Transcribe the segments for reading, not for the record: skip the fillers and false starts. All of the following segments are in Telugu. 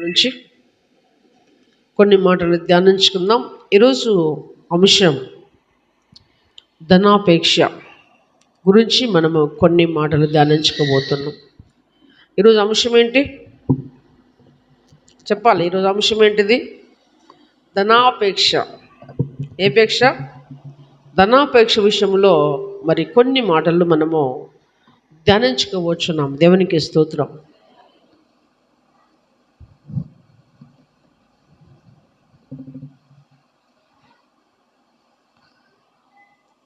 నుంచి కొన్ని మాటలు ధ్యానించుకుందాం. ఈరోజు అంశం ధనాపేక్ష గురించి మనము కొన్ని మాటలు ధ్యానించుకోబోతున్నాం. ఈరోజు అంశం ఏంటి చెప్పాలి? ఈరోజు అంశం ఏంటిది? ధనాపేక్ష. ఏ పేక్ష? ధనాపేక్ష విషయంలో మరి కొన్ని మాటలు మనము ధ్యానించుకోవచ్చున్నాం. దేవునికి స్తోత్రం.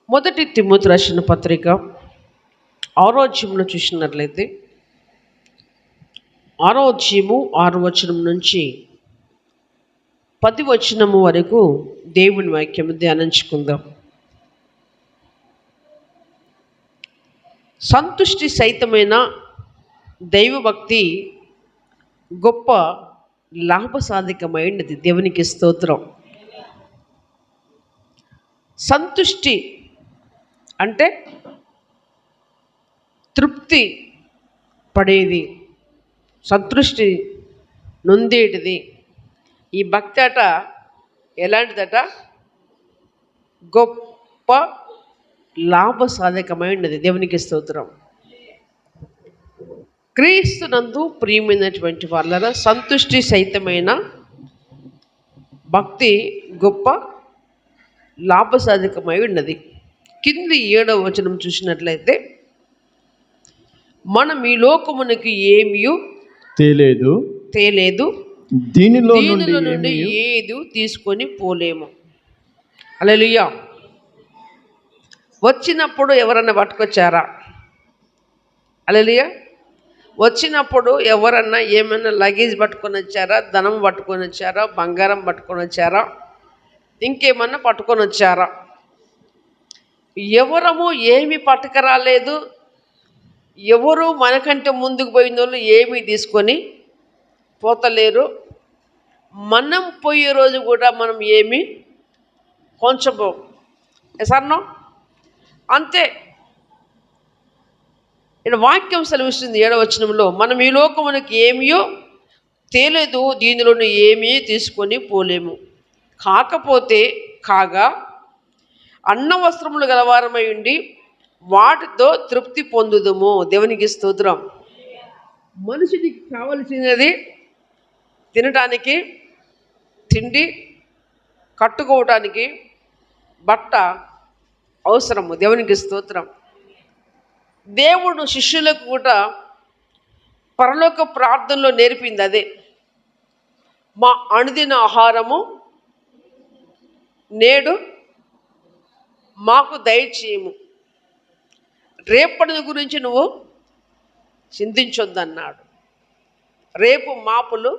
మొదటి తిమోతి రాసిన పత్రిక 6వ అధ్యాయంలో చూసినట్లయితే 6వ అధ్యాయము 6వ వచనం నుంచి 10వ వచనము వరకు దేవుని వాక్యము ధ్యానించుకుందాం. సంతుష్టి సహితమైన దైవభక్తి గొప్ప లాభసాధకమైనది. దేవునికి స్తోత్రం. సంతుష్టి అంటే తృప్తి పడేది, సంతృష్టి నొందేటిది. ఈ భక్తి అట ఎలాంటిదట? గొప్ప లాభసాధకమైనది. దేవునికి స్తోత్రం. క్రీస్తునందు ప్రియమైనటువంటి వాళ్ళ సంతుష్టి సహితమైన భక్తి గొప్ప లాభసాధకమై ఉన్నది. కింది 7వ వచనం చూసినట్లయితే, మనం ఈ లోకమునకు ఏమీ తేలేదు, దీనిలో నుండి ఏది తీసుకొని పోలేము. హల్లెలూయా. వచ్చినప్పుడు ఎవరన్నా పట్టుకొచ్చారా? హల్లెలూయా. వచ్చినప్పుడు ఎవరన్నా ఏమైనా లగేజ్ పట్టుకొని వచ్చారా? ధనం పట్టుకొని వచ్చారా? బంగారం పట్టుకొని వచ్చారా? ఇంకేమన్నా పట్టుకొని వచ్చారా? ఎవరము ఏమి పట్టుకురాలేదు. ఎవరు మనకంటే ముందుకు పోయిన వాళ్ళు ఏమీ తీసుకొని పోతలేరు. మనం పోయే రోజు కూడా మనం ఏమి కొంచెం సన్నో అంతే. ఇక్కడ వాక్యం సెలవిస్తుంది 7వ వచనంలో, మనం ఈ లోకమునకు ఏమీయో తేలేదు, దీనిలో ఏమీ తీసుకొని పోలేము. కాగా అన్న వస్త్రములు గలవారమై ఉండి వాటితో తృప్తి పొందుదుము. దేవునికి స్తోత్రం. మనిషికి కావలసినది తినటానికి తిండి, కట్టుకోవటానికి బట్ట అవసరము. దేవునికి స్తోత్రం. దేవుడు శిష్యులకు కూడా పరలోక ప్రార్థనలో నేర్పింది అదే. మా అనుదిన ఆహారము నేడు మాకు దయచేయము, రేపటి గురించి నువ్వు చింతించొద్దన్నాడు. రేపు మాపులు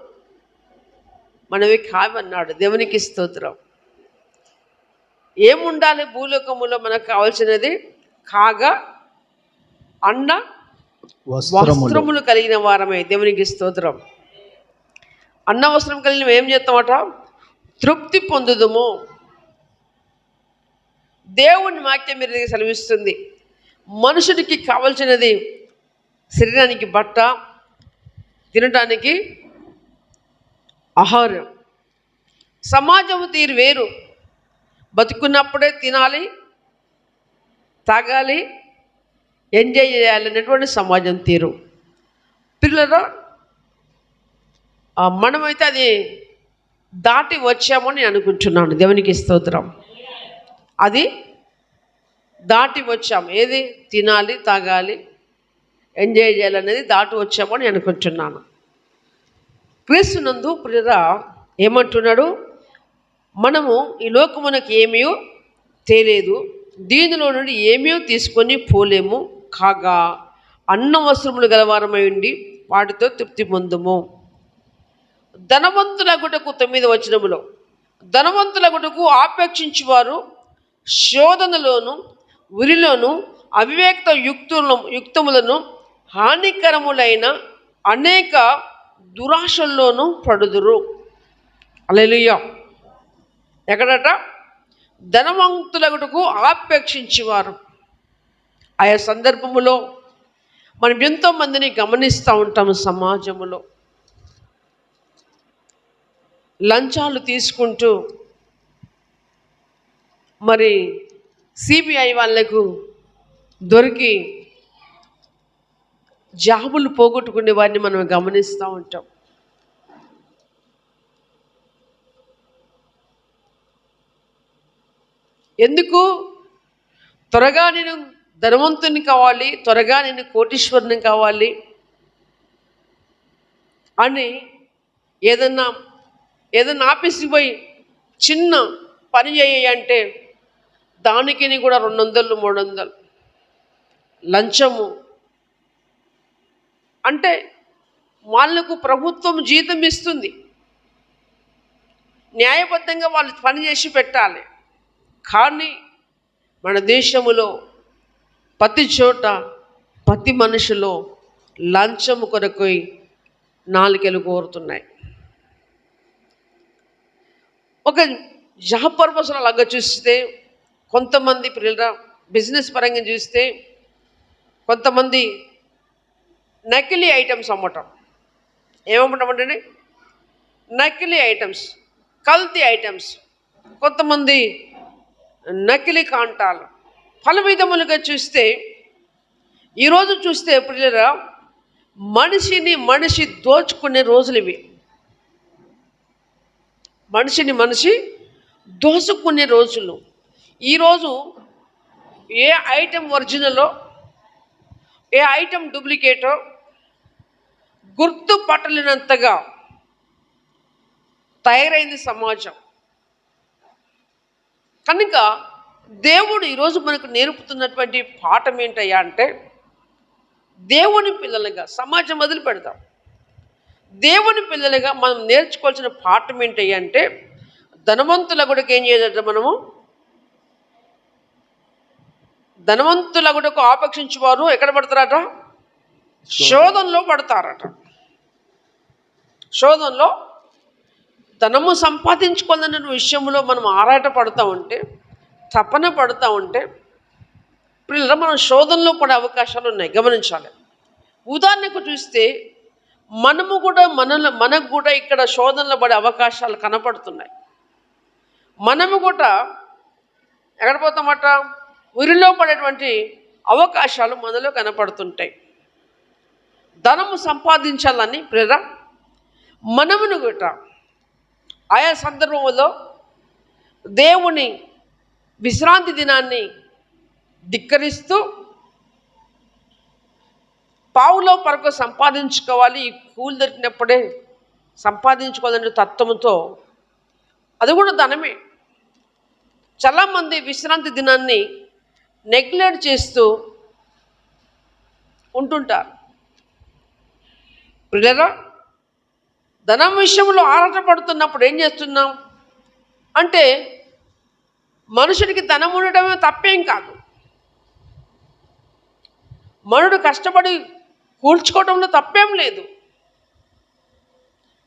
మనవి కావన్నాడు. దేవునికి స్తోత్రం. ఏముండాలి భూలోకములో? మనకు కావాల్సినది కాగా అన్న వస్త్రములు కలిగిన వారమే. దేవునికి స్తోత్రం. అన్న వస్త్రం కలిగిన ఏం చేస్తామట? తృప్తి పొందుదుము. దేవుని వాక్యం మీరు సెలవిస్తుంది, మనుషుడికి కావలసినది శరీరానికి బట్ట, తినడానికి ఆహారం. సమాజం తీరు వేరు. బతుకున్నప్పుడే తినాలి, తాగాలి, ఎంజాయ్ చేయాలనేటువంటి సమాజం తీరు. పిల్లలు మనమైతే అది దాటి వచ్చామని అనుకుంటున్నాను. దేవునికి స్తోత్రం. అది దాటి వచ్చాము. ఏది? తినాలి, తాగాలి, ఎంజాయ్ చేయాలనేది దాటి వచ్చామని అనుకుంటున్నాను. క్రీస్తునందు ప్రియరా ఏమంటున్నాడు? మనము ఈ లోకమునకు ఏమీ తేలేదు, దీనిలో నుండి ఏమీ తీసుకొని పోలేము. కాగా అన్న వస్త్రములు గలవారమై ఉండి వాటితో తృప్తి పొందుము. ధనవంతులగుటకు 9వ వచనములో, ధనవంతులగుటకు ఆపేక్షించువారు శోధనలోను ఉరిలోను అవివేక యుక్తములను హానికరములైన అనేక దురాశల్లోనూ పడుదురు. హల్లెలూయా. ఎక్కడట? ధనవంతులగుటకు ఆపేక్షించేవారు. ఆయా సందర్భములో మనం ఎంతోమందిని గమనిస్తూ ఉంటాము సమాజంలో. లంచాలు తీసుకుంటూ మరి సిబిఐ వాళ్ళకు దొరికి జాబులు పోగొట్టుకునే వారిని మనం గమనిస్తూ ఉంటాం. ఎందుకు? త్వరగా నేను ధనవంతుని కావాలి, త్వరగా నేను కోటీశ్వరుని కావాలి అని ఏదన్నా ఆఫీస్కి పోయి చిన్న పని చేయంటే దానికి కూడా 200, 300 లంచము. అంటే వాళ్ళకు ప్రభుత్వం జీతం ఇస్తుంది, న్యాయబద్ధంగా వాళ్ళు పని చేసి పెట్టాలి. కానీ మన దేశంలో ప్రతి చోట ప్రతి మనిషిలో లంచము కొరకు నాలుకలు కోరుతున్నాయి. ఒక జాబ్ పర్పస్ అలాగా చూస్తే కొంతమంది పిల్లల బిజినెస్ పరంగా చూస్తే కొంతమంది నకిలీ ఐటమ్స్ అమ్మటం. ఏమమ్మటం? నకిలీ ఐటమ్స్, కల్తీ ఐటమ్స్. కొంతమంది నకిలీ కాంటాలు. పలు విధములుగా చూస్తే ఈరోజు చూస్తే పిల్లల మనిషి దోచుకునే రోజులు ఇవి. మనిషి దోచుకునే రోజులు. ఈరోజు ఏ ఐటెం ఒరిజినలో ఏ ఐటెం డూప్లికేటో గుర్తుపట్టలేనంతగా తయారైంది సమాజం. కనుక దేవుడు ఈరోజు మనకు నేర్పుతున్నటువంటి పాఠం ఏంటయ్యా అంటే, దేవుని పిల్లలుగా సమాజం వదిలి పెడతాం. దేవుని పిల్లలుగా మనం నేర్చుకోవాల్సిన పాఠం ఏంటయ్యా అంటే, ధనవంతుల కూడా ఏం చేయదట, మనము ధనవంతుల కూడా ఆపేక్షించేవారు ఎక్కడ పడతారట? శోధనలో పడతారట. శోధనలో ధనము సంపాదించుకోవాలనే విషయంలో మనం ఆరాట పడుతూ ఉంటే, తపన పడుతూ ఉంటే పిల్లలు మనం శోధనలో పడే అవకాశాలు ఉన్నాయి, గమనించాలి. ఉదాహరణకు చూస్తే మనకు కూడా ఇక్కడ శోధనలో పడే అవకాశాలు కనపడుతున్నాయి. మనము కూడా ఎక్కడ పోతామట? ఉరిలో పడేటువంటి అవకాశాలు మనలో కనపడుతుంటాయి. ధనము సంపాదించాలని ప్రేర మనమును కూడా ఆయా సందర్భంలో దేవుని విశ్రాంతి దినాన్ని ధిక్కరిస్తూ పావులో పరకు సంపాదించుకోవాలి, ఈ కూలి దొరికినప్పుడే సంపాదించుకోవాలనే తత్వంతో, అది కూడా ధనమే. చాలామంది విశ్రాంతి దినాన్ని నెగ్లెక్ట్ చేస్తూ ఉంటుంటారు. పిల్లరా, ధనం విషయంలో ఆరాటపడుతున్నప్పుడు ఏం చేస్తున్నాం అంటే, మనుషుడికి ధనం ఉండటమే తప్పేం కాదు. మనుడు కష్టపడి కూల్చుకోవడంలో తప్పేం లేదు.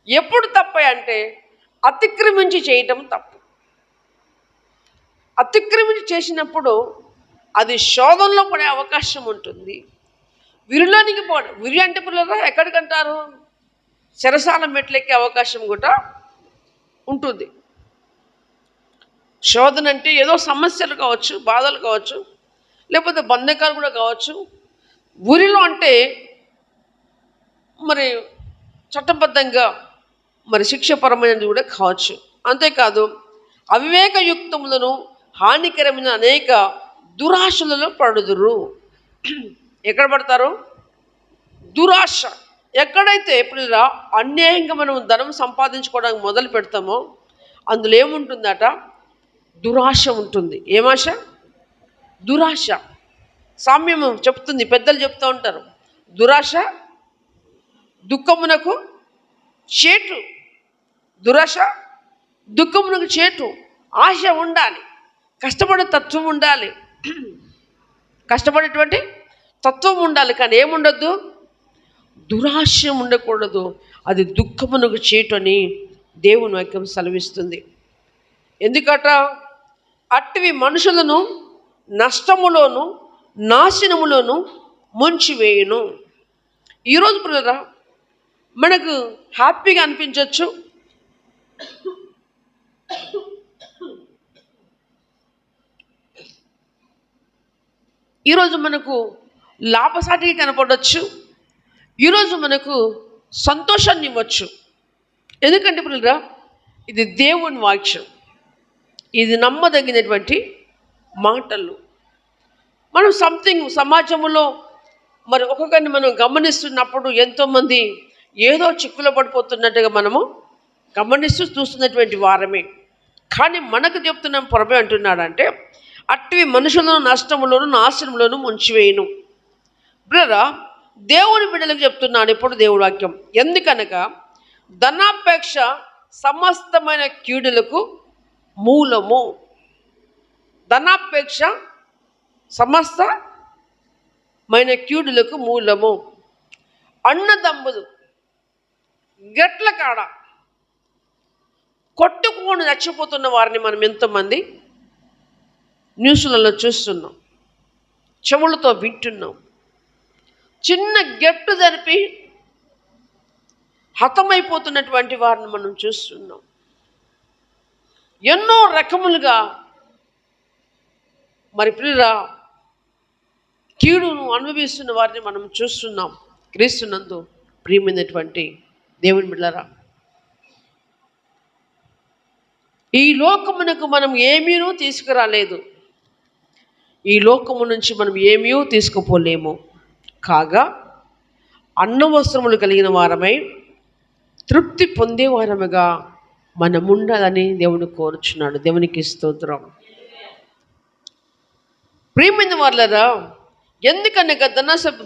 ఎప్పుడు తప్పే అంటే అతిక్రమించి చేయటం తప్పు. అతిక్రమించి చేసినప్పుడు అది శోధనలో పడే అవకాశం ఉంటుంది. విరిలోనికి పోవడం, విరి అంటే పిల్లలు ఎక్కడికంటారు? చెరసాల మెట్లెక్కే అవకాశం కూడా ఉంటుంది. శోధన అంటే ఏదో సమస్యలు కావచ్చు, బాధలు కావచ్చు, లేకపోతే బంధకాలు కూడా కావచ్చు. ఉరిలో అంటే మరి చట్టబద్ధంగా మరి శిక్షపరమైనది కూడా కావచ్చు. అంతేకాదు అవివేకయుక్తములను హానికరమైన అనేక దురాశలలో పడుదురు. ఎక్కడ పడతారు? దురాశ. ఎక్కడైతే ఇప్పుడు అన్యాయంగా మనం ధనం సంపాదించుకోవడానికి మొదలు పెడతామో అందులో ఏముంటుందట? దురాశ ఉంటుంది. ఏమాశ? దురాశ. సామ్యము చెప్తుంది, పెద్దలు చెప్తూ ఉంటారు, దురాశ దుఃఖమునకు చేటు. దురాశ దుఃఖమునకు చేటు. ఆశ ఉండాలి, కష్టపడే తత్వం ఉండాలి, కష్టపడేటువంటి తత్వం ఉండాలి. కానీ ఏముండద్దు? దురాశ ఉండకూడదు. అది దుఃఖమునకు చేటు అని దేవుని వాక్యం సెలవిస్తుంది. ఎందుకట? అట్టివి మనుషులను నష్టములోను నాశనములోను ముంచివేయును. ఈరోజు పిల్లరా మనకు హ్యాపీగా అనిపించవచ్చు, ఈరోజు మనకు లాభసాటిగా కనపడవచ్చు, ఈరోజు మనకు సంతోషాన్ని ఇవ్వచ్చు. ఎందుకంటే పిల్లరా, ఇది దేవుని వాక్యం, ఇది నమ్మదగినటువంటి మాటలు. మనం సమాజంలో మరి ఒక్కొక్కరిని మనం గమనిస్తున్నప్పుడు ఎంతోమంది ఏదో చిక్కులో పడిపోతున్నట్టుగా మనము గమనిస్తూ చూస్తున్నటువంటి వారమే. కానీ మనకు చెప్తున్నాం, ప్రభు అంటున్నాడంటే అట్టివి మనుషులను నష్టములోను నాశనంలోను ముంచివేయను. బ్రదరా, దేవుని బిడ్డలకు చెప్తున్నాను ఇప్పుడు దేవుడి వాక్యం. ఎందుకనగా ధనాపేక్ష సమస్తమైన కీడులకు మూలము. ధనాపేక్ష సమస్తమైన కీడులకు మూలము. అన్నదమ్ములు గట్ల కాడ కొట్టుకొని చచ్చిపోతున్న వారిని మనం ఎంతోమంది న్యూస్లలో చూస్తున్నాం, చెవులతో వింటున్నాం. చిన్న గెట్టు జరిపి హతమైపోతున్నటువంటి వారిని మనం చూస్తున్నాం. ఎన్నో రకములుగా మరి ప్రియురా కీడును అనుభవిస్తున్న వారిని మనం చూస్తున్నాం. క్రీస్తునందు ప్రియమైనటువంటి దేవుని బిడ్డలారా, ఈ లోకమునకు మనం ఏమీనూ తీసుకురాలేదు, ఈ లోకము నుంచి మనం ఏమీ తీసుకుపోలేము. కాగా అన్న వస్త్రములు కలిగిన వారమై తృప్తి పొందే వారముగా మనం ఉండాలని దేవుడు కోరుచున్నాడు. దేవునికి స్తోత్రం. ప్రియమైన వారలారా, ఎందుకనగా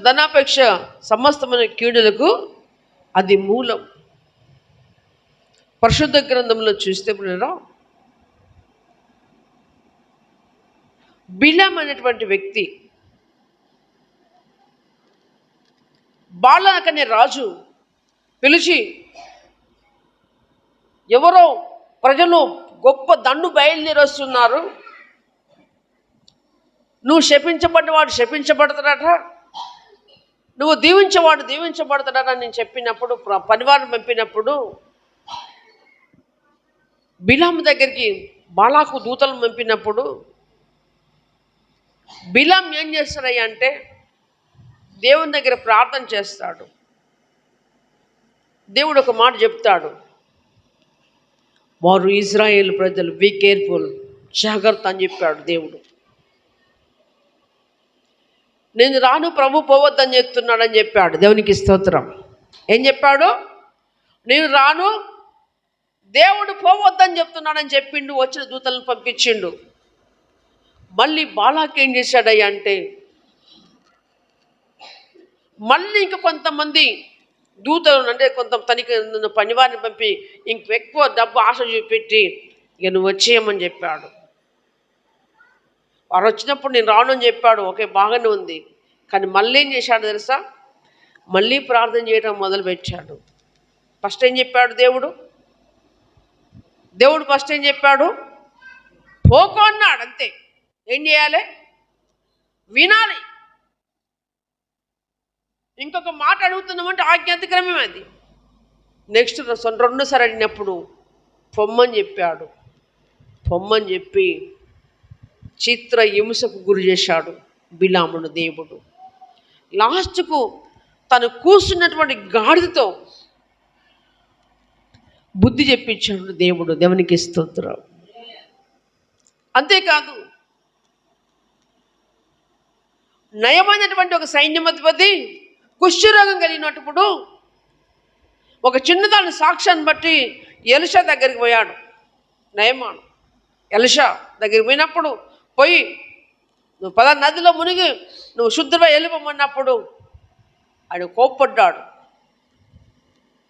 ధనాపేక్ష సమస్తమైన కీడులకు అది మూలం. పరిశుద్ధ గ్రంథంలో చూస్తే బిలాం అనేటువంటి వ్యక్తి, బాలాక్ అనే రాజు పిలిచి, ఎవరో ప్రజలు గొప్ప దండు బయలుదేరి వస్తున్నారు, నువ్వు శపించబడ్డవాడు శపించబడతాడట, నువ్వు దీవించేవాడు దీవించబడతాడట నేను చెప్పినప్పుడు, పనివారిని పంపినప్పుడు బిలాము దగ్గరికి బాలాకు దూతలను పంపినప్పుడు బిలాం ఏం చేస్తాడయ్యా అంటే దేవుని దగ్గర ప్రార్థన చేస్తాడు. దేవుడు ఒక మాట చెప్తాడు, వారు ఇజ్రాయేల్ ప్రజలు, బీ కేర్ఫుల్, జాగ్రత్త అని చెప్పాడు దేవుడు. నేను రాను, ప్రభు పోవద్దని చెప్తున్నాడని చెప్పాడు. దేవునికి స్తోత్రం. ఏం చెప్పాడు? నేను రాను, దేవుడు పోవద్దని చెప్తున్నాడని చెప్పిండు. వచ్చిన దూతలను పంపించిండు. మళ్ళీ బాలాక్ ఏం చేశాడయ్యా అంటే మళ్ళీ ఇంక కొంతమంది దూతలు అంటే కొంత తనకి పనివారిని పంపి ఇంకెక్కువ డబ్బు ఆశ చూపెట్టి ఇక నువ్వు వచ్చేయమని చెప్పాడు. వారు వచ్చినప్పుడు నేను రాను అని చెప్పాడు. ఓకే, బాగానే ఉంది. కానీ మళ్ళీ ఏం చేశాడు తెలుసా? మళ్ళీ ప్రార్థన చేయడం మొదలుపెట్టాడు. ఫస్ట్ ఏం చెప్పాడు దేవుడు ఫస్ట్ ఏం చెప్పాడు? పోకో అన్నాడు. అంతే. ఏం చేయాలి? వినాలి. ఇంకొక మాట అడుగుతున్నామంటే ఆజ్ఞాతిక్రమం అది. నెక్స్ట్ రెండోసారి అడిగినప్పుడు పొమ్మని చెప్పాడు. పొమ్మని చెప్పి చిత్ర హింసకు గురి చేశాడు బిలామును దేవుడు. లాస్ట్కు తను కూర్చున్నటువంటి గాడిదతో బుద్ధి చెప్పించాడు దేవుడు. దేవునికి స్తోత్రం. అంతేకాదు, నయమైనటువంటి ఒక సైన్యాధిపతి కుష్ఠరోగం కలిగినప్పుడు ఒక చిన్నదాని సాక్ష్యాన్ని బట్టి ఎలిషా దగ్గరికి పోయాడు. నయమాను ఎలిషా దగ్గరికి పోయినప్పుడు పోయి నువ్వు నదిలో మునిగి నువ్వు శుద్ధమై వెళ్ళిపోమన్నప్పుడు ఆయన కోప్పడ్డాడు.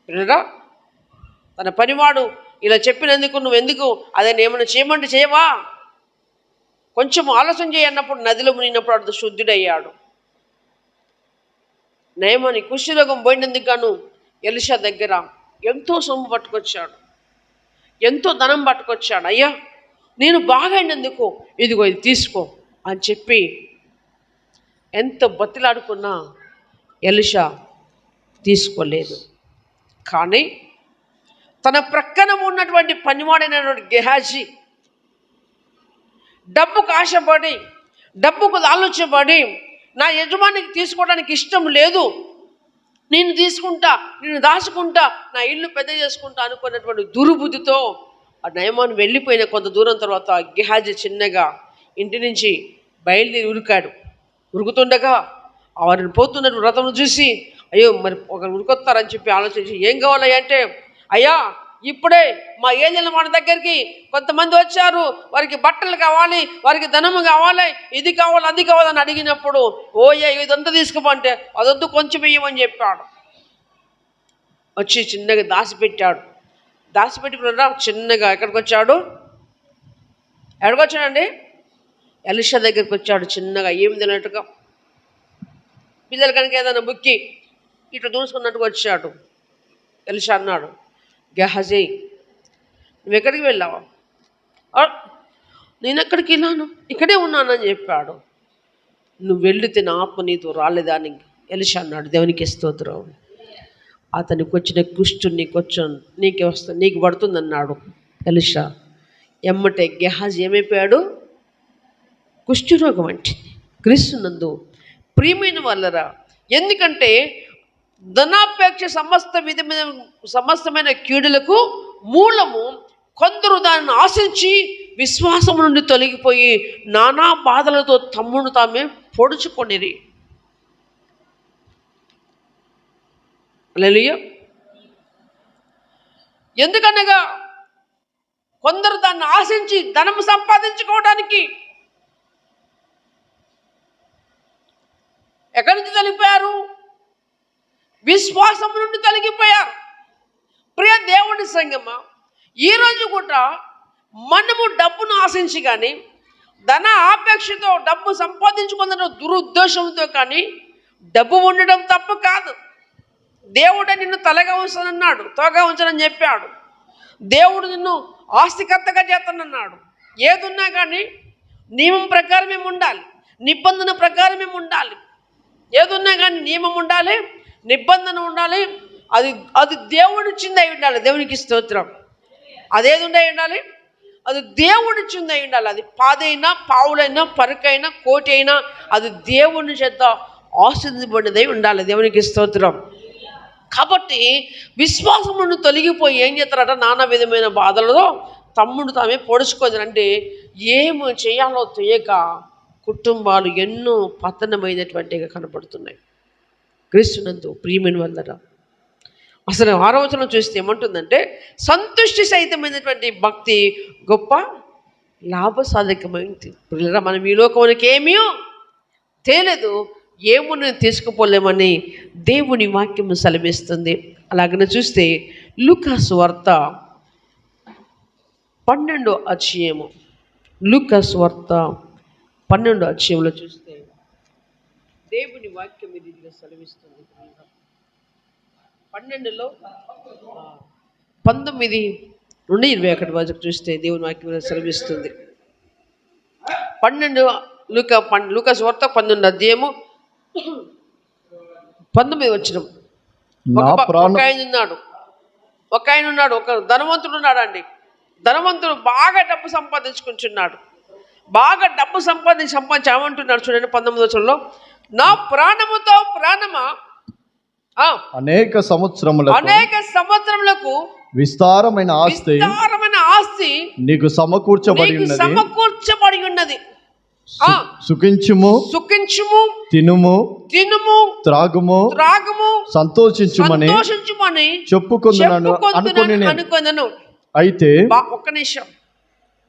వినరా? తన పనివాడు ఇలా చెప్పినందుకు నువ్వు ఎందుకు అదే ఏమైనా చేయమంటే చేయవా, కొంచెం ఆలోచన చేయన్నప్పుడు నదిలో మునిగినప్పుడు అటు శుద్ధుడయ్యాడు. నయమాని కుష్ఠరోగం పోయినందుకు గాను ఎలిషా దగ్గర ఎంతో సొమ్ము పట్టుకొచ్చాడు, ఎంతో ధనం పట్టుకొచ్చాడు. అయ్యా నేను బాగైనందుకు ఇదిగో ఇది తీసుకో అని చెప్పి ఎంత బతిలాడుకున్నా ఎలిషా తీసుకోలేదు. కానీ తన ప్రక్కన ఉన్నటువంటి పనివాడైనటువంటి గెహాజీ డబ్బుకు ఆశపడి డబ్బుకు ఆలోచపడి నా యజమానికి తీసుకోవడానికి ఇష్టం లేదు, నేను తీసుకుంటా, నేను దాచుకుంటా, నా ఇల్లు పెద్ద చేసుకుంటా అనుకున్నటువంటి దుర్బుద్ధితో ఆ నయమాను వెళ్ళిపోయిన కొంత దూరం తర్వాత గెహాజీ చిన్నగా ఇంటి నుంచి బయలుదేరి ఉరికాడు. ఉరుకుతుండగా వారిని పోతున్నట్టు రథం చూసి అయ్యో మరి ఒకరు ఉరుకొస్తారని చెప్పి ఆలోచించి ఏం కావాలయ్యా అంటే, అయ్యా ఇప్పుడే మా ఏజెంట్ల మన దగ్గరికి కొంతమంది వచ్చారు, వారికి బట్టలు కావాలి, వారికి ధనము కావాలి, ఇది కావాలి అది కావాలని అడిగినప్పుడు ఓయ్యా ఇదంతా తీసుకుపోంటే అదొద్దు కొంచెం ఇయ్యమని చెప్పాడు. వచ్చి చిన్నగా దాచిపెట్టాడు. దాచిపెట్టుకున్నా చిన్నగా ఎక్కడికి వచ్చాడు, ఎక్కడికొచ్చాడండి? ఎలీషా దగ్గరికి వచ్చాడు. చిన్నగా ఏమి తినట్టుగా పిల్లలు కనుక ఏదైనా బుక్కి ఇట్లా దూసుకున్నట్టుగా వచ్చాడు. ఎలీషా అన్నాడు, గెహాజీ నువ్వు ఎక్కడికి వెళ్ళావా? నేను ఎక్కడికి వెళ్ళాను, ఇక్కడే ఉన్నానని చెప్పాడు. నువ్వు వెళితే నా ఆత్మ నీతో రాలేదా అని ఎలీషా అన్నాడు. దేవునికి స్తోత్రం. అతనికి వచ్చిన కుష్టు నీకే వస్తుంది, నీకు పడుతుంది అన్నాడు ఎలీషా. ఎమ్మటే గెహాజీ ఏమైపోయాడు? కుష్ఠరోగం అంటే క్రీస్తునందు ప్రియమైన వాళ్ళరా. ఎందుకంటే ధనాపేక్ష సమస్తమైన కీడులకు మూలము. కొందరు దానిని ఆశించి విశ్వాసం నుండి తొలగిపోయి నానా బాధలతో తమ్మును తామే పొడుచుకొనిరి. హల్లెలూయా. ఎందుకనగా కొందరు దాన్ని ఆశించి ధనము సంపాదించుకోవడానికి ఎక్కడి నుంచి తొలగిపోయారు? విశ్వాసం నుండి తొలగిపోయారు. ప్రియ దేవుని సంగమా, ఈరోజు కూడా మనము డబ్బును ఆశించి కానీ, ధన ఆపేక్షతో డబ్బు సంపాదించుకుందన్న దురుద్దేశంతో కానీ డబ్బు ఉండడం తప్పు కాదు. దేవుడు నిన్ను తలగా ఉంచనన్నాడు, తోగా ఉంచనని చెప్పాడు. దేవుడు నిన్ను ఆస్తికర్తగా చేస్తానన్నాడు. ఏదున్నా కానీ నియమం ప్రకారం మేము ఉండాలి, నిబంధన ప్రకారం మేము ఉండాలి. ఏదున్నా కానీ నియమం ఉండాలి, నిబంధన ఉండాలి. అది దేవుడిచ్చింది అయి ఉండాలి. దేవునికి స్తోత్రం. అదేది ఉండాలి, అది దేవుడిచ్చింది అయి ఉండాలి. అది పాదైనా, పావులైనా, పరుకైనా, కోటి అయినా అది దేవుని చేత ఆశీర్వదించబడినదై ఉండాలి. దేవునికి స్తోత్రం. కాబట్టి విశ్వాసం నుండి తొలగిపోయి ఏం చేస్తారట? నానా విధమైన బాధలతో తమ్ముడు తామే పొడుచుకోదు. అంటే ఏమి చేయాలో తెలియక కుటుంబాలు ఎన్నో పతనమైనటువంటిగా కనపడుతున్నాయి. క్రీస్తునందు ప్రియమైన వాళ్ళరా, అసలు 6వ వచనం చూస్తే ఏమంటుందంటే, సంతుష్టి సహితమైనటువంటి భక్తి గొప్ప లాభసాధకమైంది. పిల్లరా, మనం ఈ లోకమునికి ఏమీ తేలేదు, ఏముని తీసుకుపోలేమని దేవుని వాక్యము సెలవిస్తుంది. అలాగనే చూస్తే లూకాసు వార్త 12వ అధ్యాయము, లూకాసు వార్త 12వ అధ్యాయంలో చూస్తే దేవుని వాక్యం ఇది సెలవిస్తుంది. 12లో 19 నుండి 21 వరకు చూస్తే దేవుని వాక్యం సెలవిస్తుంది. 12 లూకాసు వార్త 12వ అధ్యాయము 19 వచనం. ఒక ఆయన ఉన్నాడు, ఒక ధనవంతుడు ఉన్నాడు అండి. ధనవంతుడు బాగా డబ్బు సంపాదించుకుంటున్నాడు. బాగా డబ్బు సంపాదించి ఏమంటున్నాడు చూడండి 19వ వచనంలో, నా ప్రాణముతో ప్రాణమా అనేక సంవత్సరములకు విస్తారమైన ఆస్తి నీకు సమకూర్చబడి ఉన్నది. సుఖించుము తినుము త్రాగుము సంతోషించుమని చెప్పుకొందునను అనుకొనెను. అయితే ఒక్క నిమిషం,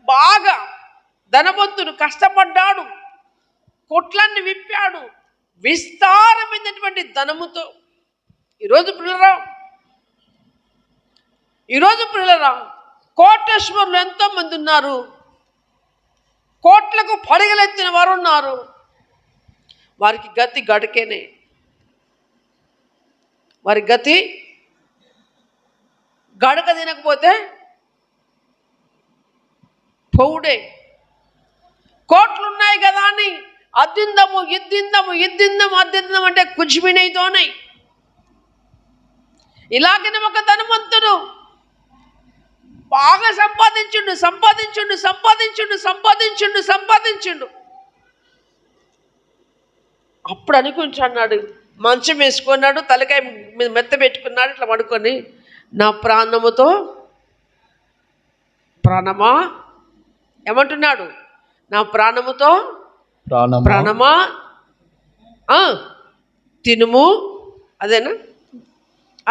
బాగా ధనవంతుడు కష్టపడ్డాడు, కొట్లన్నీ విప్పాడు, విస్తారమైనటువంటి ధనముతో. ఈరోజు పిల్లరా కోటేశ్వరులు ఎంతోమంది ఉన్నారు, కోట్లకు పడగలెత్తిన వారు ఉన్నారు. వారికి గతి గడకేనే, వారి గతి గడక తినకపోతే పౌడే. కోట్లున్నాయి కదా అని అద్దిందము అంటే కుజ్బినైతోనే. ఇలాగనే ఒక ధనవంతుడు బాగా సంపాదించుండు. అప్పుడు అనుకుంటున్నాడు, మంచం వేసుకున్నాడు, తలకాయ మీద మెత్త పెట్టుకున్నాడు, ఇట్లా పడుకొని, నా ప్రాణముతో ప్రాణమా ఏమంటున్నాడు? నా ప్రాణముతో ప్రాణమా తినుము, అదేనా,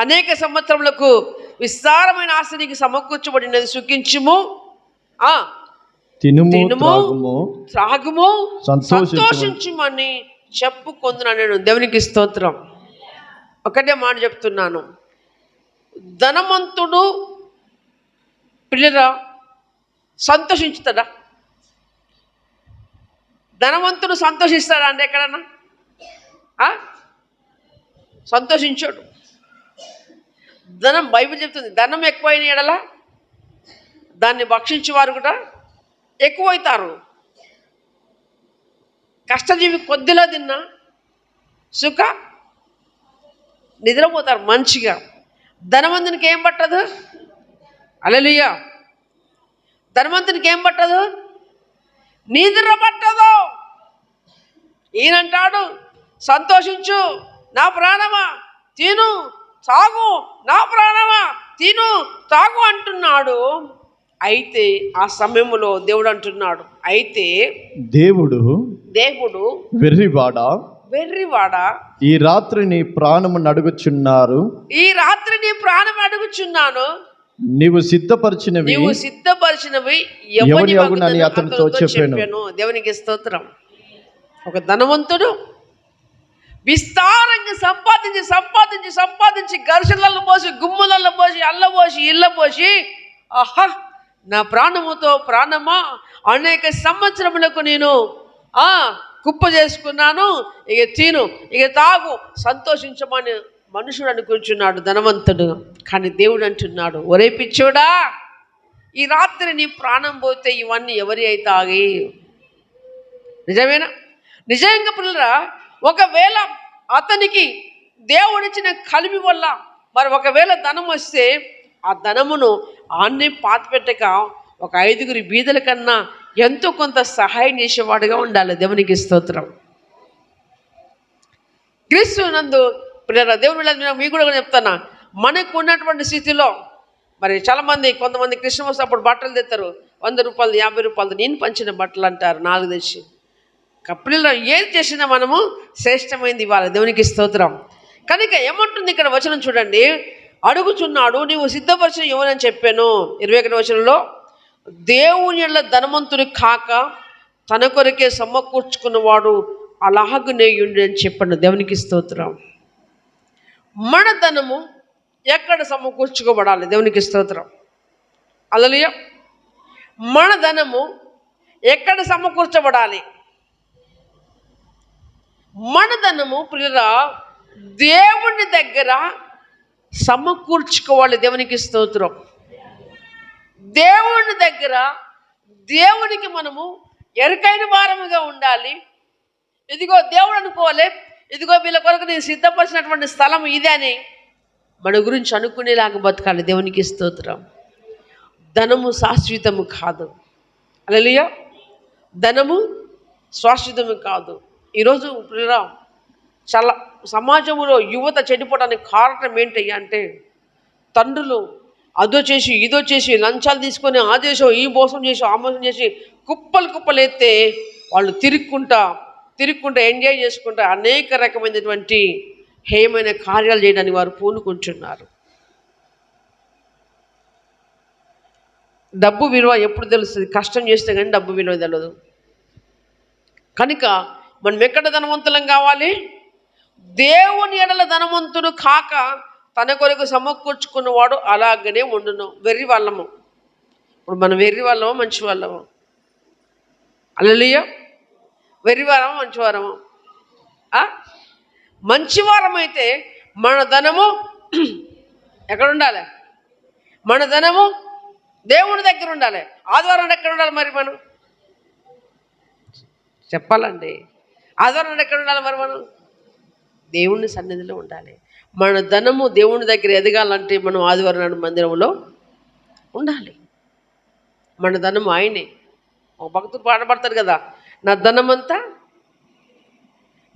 అనేక సంవత్సరములకు విస్తారమైన ఆస్తి నీకు సమకూర్చబడినది, సుఖించుము, తినుము, త్రాగుము, సంతోషించుమని చెప్పుకొందున్నాను. నేను దేవునికి స్తోత్రం. ఒకటే మాట చెప్తున్నాను, ధనవంతుడు పిల్లరా సంతోషించుతాడా? ధనవంతుడు సంతోషిస్తాడా అంటే ఎక్కడన్నా? సంతోషించాడు. ధనం, బైబిల్ చెప్తుంది, ధనం ఎక్కువైన ఎడల దాన్ని భక్షించేవారు కూడా ఎక్కువైతారు. కష్టజీవి కొద్దిలో తిన్నా సుఖ నిద్రపోతారు మంచిగా. ధనవంతునికి ఏం పట్టదు? హల్లెలూయా. ధనవంతునికి ఏం పట్టదు? నిద్ర పట్టదు. ఈయనంటాడు, సంతోషించు నా ప్రాణమా, తిను తాగు, నా ప్రాణమా తిను తాగు అంటున్నాడు. అయితే ఆ సమయంలో దేవుడు అంటున్నాడు, అయితే దేవుడు వెర్రివాడా ఈ రాత్రి నీ ప్రాణము అడుగుచున్నారు, ఈ రాత్రి నీ ప్రాణం అడుగుచున్నాను, నీవు సిద్ధపరిచినవి ఎవని అతనితో చెప్పాను. దేవునికి స్తోత్రం. ఒక ధనవంతుడు విస్తారంగా సంపాదించి సంపాదించి సంపాదించి ఘర్షణలలో పోసి, గుమ్మలలో పోసి, అల్లబోసి, ఇళ్ళబోసి, ఆహా నా ప్రాణముతో ప్రాణమా అనేక సంవత్సరములకు నేను కుప్ప చేసుకున్నాను, ఇక తిను, ఇక తాగు, సంతోషించమని మనుషుడు అనుకుంటున్నాడు ధనవంతుడు. కానీ దేవుడు అంటున్నాడు, ఒరే పిచ్చోడా, ఈ రాత్రి నీ ప్రాణం పోతే ఇవన్నీ ఎవరి అయితే ఆగి? నిజమేనా? నిజంగా పిల్లరా, ఒకవేళ అతనికి దేవుడిచ్చిన కలిమి వల్ల మరి ఒకవేళ ధనం వస్తే ఆ ధనమును ఆన్నే పాతిపెట్టక ఒక 5 బీదల కన్నా ఎంతో కొంత సహాయం చేసేవాడుగా ఉండాలి. దేవునికి స్తోత్రం. క్రీస్తు నందు దేవుడు మీకు కూడా చెప్తానా, మనకు ఉన్నటువంటి స్థితిలో మరి చాలామంది, కొంతమంది క్రిస్మస్ అప్పుడు బట్టలు తెస్తారు, 100 రూపాయలు 50 రూపాయలు, నేను పంచిన బట్టలు అంటారు 4 తెచ్చి. కప్పులలో ఏది చేసినా మనము శ్రేష్టమైంది ఇవ్వాలి. దేవునికి స్తోత్రం. కనుక ఏమంటుంది ఇక్కడ వచనం చూడండి, అడుగుచున్నాడు, నీవు సిద్ధపరిచిన ఎవరని చెప్పాను. 21వ వచనంలో, దేవుని యెడల ధనవంతుడు కాక తన కొరకే సమకూర్చుకున్నవాడు అలాగునేయుండి అని చెప్పాను. దేవునికి స్తోత్రం. మన ధనము ఎక్కడ సమకూర్చుకోబడాలి? దేవునికి స్తోత్రం. హల్లెలూయా. మన ధనము ఎక్కడ సమకూర్చబడాలి? మన ధనము ప్రియరా దేవుని దగ్గర సమకూర్చుకోవాలి. దేవునికి స్తోత్రం. దేవుని దగ్గర దేవునికి మనము ఎరుకైన వారముగా ఉండాలి. ఇదిగో దేవుడు అనుకోవాలి, ఇదిగో వీళ్ళ కొరకు నేను సిద్ధపరిచినటువంటి స్థలం ఇదే అని మన గురించి అనుకునేలాగా బతకాలి. దేవునికి స్తోత్రం. ధనము శాశ్వతము కాదు. హల్లెలూయా. ధనము శాశ్వతము కాదు. ఈరోజు చాలా సమాజంలో యువత చెడిపోవడానికి కారణం ఏంటి అంటే, తండ్రులు అదో చేసి ఇదో చేసి లంచాలు తీసుకొని ఆ చేసో ఈ మోసం చేసి ఆ మోసం చేసి కుప్పలు ఎత్తే వాళ్ళు తిరుక్కుంటా ఎంజాయ్ చేసుకుంటా అనేక రకమైనటువంటి హేయమైన కార్యాలు చేయడానికి వారు పూనుకుంటున్నారు. డబ్బు విలువ ఎప్పుడు తెలుస్తుంది? కష్టం చేస్తే కానీ డబ్బు విలువ తెలియదు. కనుక మనం ఎక్కడ ధనవంతులం కావాలి? దేవుని ఎడల ధనవంతుడు కాక తన కొరకు సమకూర్చుకున్నవాడు అలాగనే ఉండును. వెర్రి వాళ్ళము. ఇప్పుడు మనం వెర్రి వాళ్ళము, మంచి వాళ్ళము? హల్లెలూయా. వెర్రివారము, మంచివారము? మంచివారం అయితే మన ధనము ఎక్కడ ఉండాలి? మన ధనము దేవుని దగ్గర ఉండాలి. ఆదివారం ఎక్కడ ఉండాలి మరి? మనం చెప్పాలండి, ఆదివారం ఎక్కడ ఉండాలి మరి? మనం దేవుని సన్నిధిలో ఉండాలి. మన ధనము దేవుని దగ్గర ఎదగాలంటే మనం ఆదివారం నాడు మందిరంలో ఉండాలి. మన ధనము ఆయనే. ఒక భక్తుడు పాడబడతారు కదా, నా ధనమంతా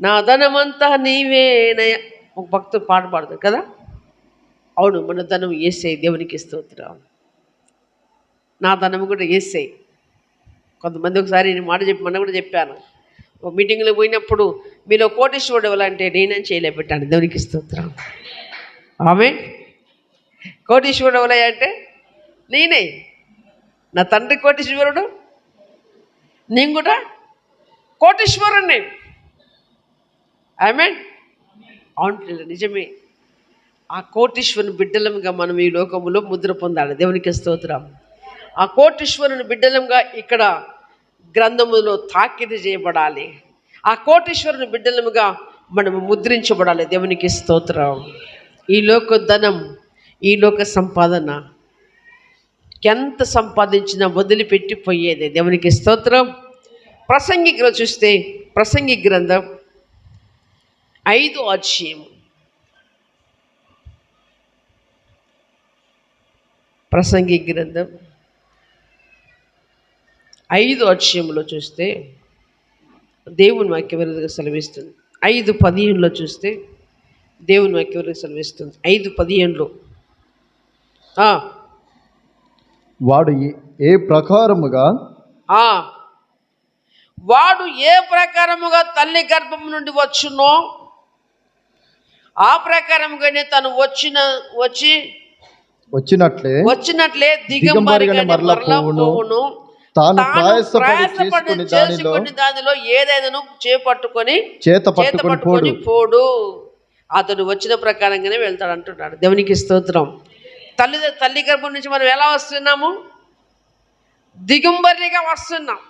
నా ధనమంతా నీవేనయ. ఒక భక్తుడు పాట పాడతాడు కదా. అవును, మన ధనం యేసే. దేవునికి స్తోత్రం. నా ధనం కూడా యేసే. కొంతమంది ఒకసారి నేను మాట చెప్పి మొన్న కూడా చెప్పాను. ఒక మీటింగ్లో పోయినప్పుడు మీలో కోటీశ్వరుడు ఎవరంటే నేనేం చేయలేపెట్టాను. దేవునికి స్తోత్రం. ఆమె కోటీశ్వరుడు ఎవరయ్యా అంటే నేనే. నా తండ్రి కోటీశ్వరుడు, నేను కూడా కోటీశ్వరుణ్ణి. ఆమె అవును, నిజమే. ఆ కోటీశ్వరుని బిడ్డలంగా మనం ఈ లోకములో ముద్ర పొందాలి. దేవునికి స్తోత్రం. ఆ కోటీశ్వరుని బిడ్డలంగా ఇక్కడ గ్రంథములో తాకిడి చేయబడాలి. ఆ కోటీశ్వరుని బిడ్డలముగా మనము ముద్రించబడాలి. దేవునికి స్తోత్రం. ఈ లోక ధనం, ఈ లోక సంపాదన ఎంత సంపాదించినా వదిలిపెట్టి పోయేది. దేవునికి స్తోత్రం. ప్రసంగిలో చూస్తే ప్రసంగి గ్రంథం 5వ అధ్యాయం. ప్రసంగి గ్రంథం 5వ అధ్యాయంలో చూస్తే దేవుని వాక్యం విధంగా సెలవిస్తుంది. 5:15 చూస్తే దేవుని వాక్యం విధంగా సెలవిస్తుంది. 5:15 వాడు ఏ ప్రకారముగా వాడు ఏ ప్రకారముగా తల్లి గర్భం నుండి వచ్చునో ఆ ప్రకారముగానే తను వచ్చినట్లే దిగంబరిగానే మరలా పోవును. తాను ప్రయాసపడి చేసుకుని దానిలో ఏదైనా చేత పట్టుకొని పోడు. అతడు వచ్చిన ప్రకారంగానే వెళ్తాడు అంటున్నాడు. దేవునికి స్తోత్రం. తల్లి గర్భం నుంచి మనం ఎలా వస్తున్నాము? దిగంబరిగా వస్తున్నాం.